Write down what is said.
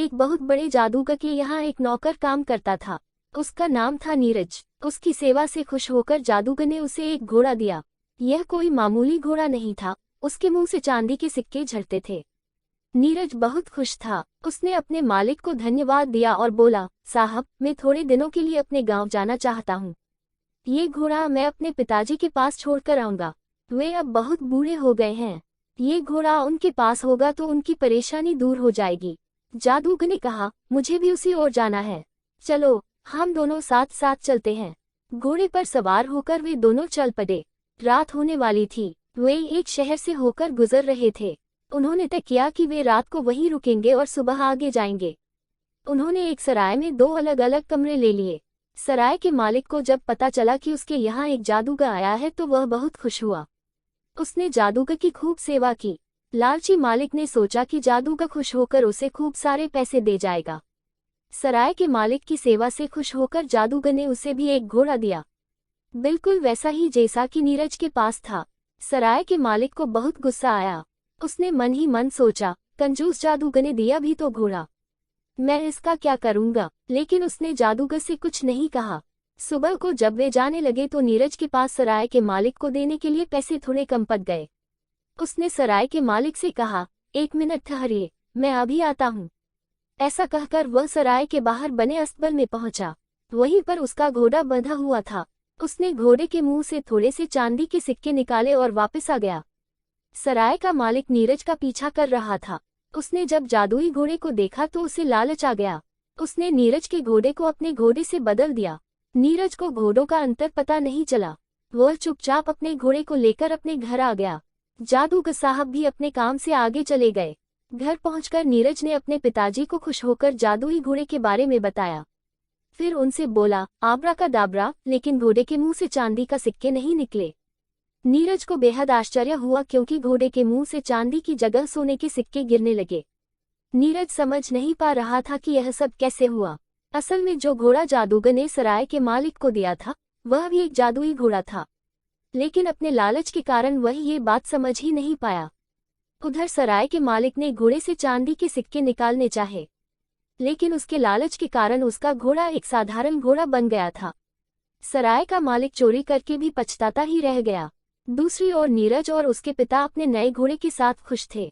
एक बहुत बड़े जादूगर के यहाँ एक नौकर काम करता था। उसका नाम था नीरज। उसकी सेवा से खुश होकर जादूगर ने उसे एक घोड़ा दिया। यह कोई मामूली घोड़ा नहीं था, उसके मुंह से चांदी के सिक्के झड़ते थे। नीरज बहुत खुश था। उसने अपने मालिक को धन्यवाद दिया और बोला, साहब, मैं थोड़े दिनों के लिए अपने गांव जाना चाहता हूँ। ये घोड़ा मैं अपने पिताजी के पास छोड़कर आऊंगा। वे अब बहुत बूढ़े हो गए हैं। ये घोड़ा उनके पास होगा तो उनकी परेशानी दूर हो जाएगी। जादूगर ने कहा, मुझे भी उसी ओर जाना है। चलो, हम दोनों साथ साथ चलते हैं। घोड़े पर सवार होकर वे दोनों चल पड़े। रात होने वाली थी। वे एक शहर से होकर गुजर रहे थे। उन्होंने तय किया कि वे रात को वहीं रुकेंगे और सुबह आगे जाएंगे। उन्होंने एक सराय में 2 अलग अलग कमरे ले लिए। सराय के मालिक को जब पता चला कि उसके यहाँ एक जादूगर आया है तो वह बहुत खुश हुआ। उसने जादूगर की खूब सेवा की। लालची मालिक ने सोचा कि जादूगर खुश होकर उसे खूब सारे पैसे दे जाएगा। सराय के मालिक की सेवा से खुश होकर जादूगर ने उसे भी एक घोड़ा दिया, बिल्कुल वैसा ही जैसा कि नीरज के पास था। सराय के मालिक को बहुत गुस्सा आया। उसने मन ही मन सोचा, कंजूस जादूगर ने दिया भी तो घोड़ा, मैं इसका क्या करूंगा। लेकिन उसने जादूगर से कुछ नहीं कहा। सुबह को जब वे जाने लगे तो नीरज के पास सराय के मालिक को देने के लिए पैसे थोड़े कम पड़ गए। उसने सराय के मालिक से कहा, 1 मिनट ठहरिए, मैं अभी आता हूँ। ऐसा कहकर वह सराय के बाहर बने अस्तबल में पहुंचा। वहीं पर उसका घोड़ा बंधा हुआ था। उसने घोड़े के मुंह से थोड़े से चांदी के सिक्के निकाले और वापस आ गया। सराय का मालिक नीरज का पीछा कर रहा था। उसने जब जादुई घोड़े को देखा तो उसे लालच आ गया। उसने नीरज के घोड़े को अपने घोड़े से बदल दिया। नीरज को घोड़ों का अंतर पता नहीं चला। वह चुपचाप अपने घोड़े को लेकर अपने घर आ गया। जादूगर साहब भी अपने काम से आगे चले गए। घर पहुंचकर नीरज ने अपने पिताजी को खुश होकर जादुई घोड़े के बारे में बताया। फिर उनसे बोला, आब्राकादाब्रा, लेकिन घोड़े के मुंह से चांदी का सिक्के नहीं निकले। नीरज को बेहद आश्चर्य हुआ क्योंकि घोड़े के मुंह से चांदी की जगह सोने के सिक्के गिरने लगे। नीरज समझ नहीं पा रहा था कि यह सब कैसे हुआ। असल में जो घोड़ा जादूगर ने सराय के मालिक को दिया था वह भी एक जादुई घोड़ा था, लेकिन अपने लालच के कारण वह ये बात समझ ही नहीं पाया। उधर सराय के मालिक ने घोड़े से चांदी के सिक्के निकालने चाहे, लेकिन उसके लालच के कारण उसका घोड़ा एक साधारण घोड़ा बन गया था। सराय का मालिक चोरी करके भी पछताता ही रह गया। दूसरी ओर नीरज और उसके पिता अपने नए घोड़े के साथ खुश थे।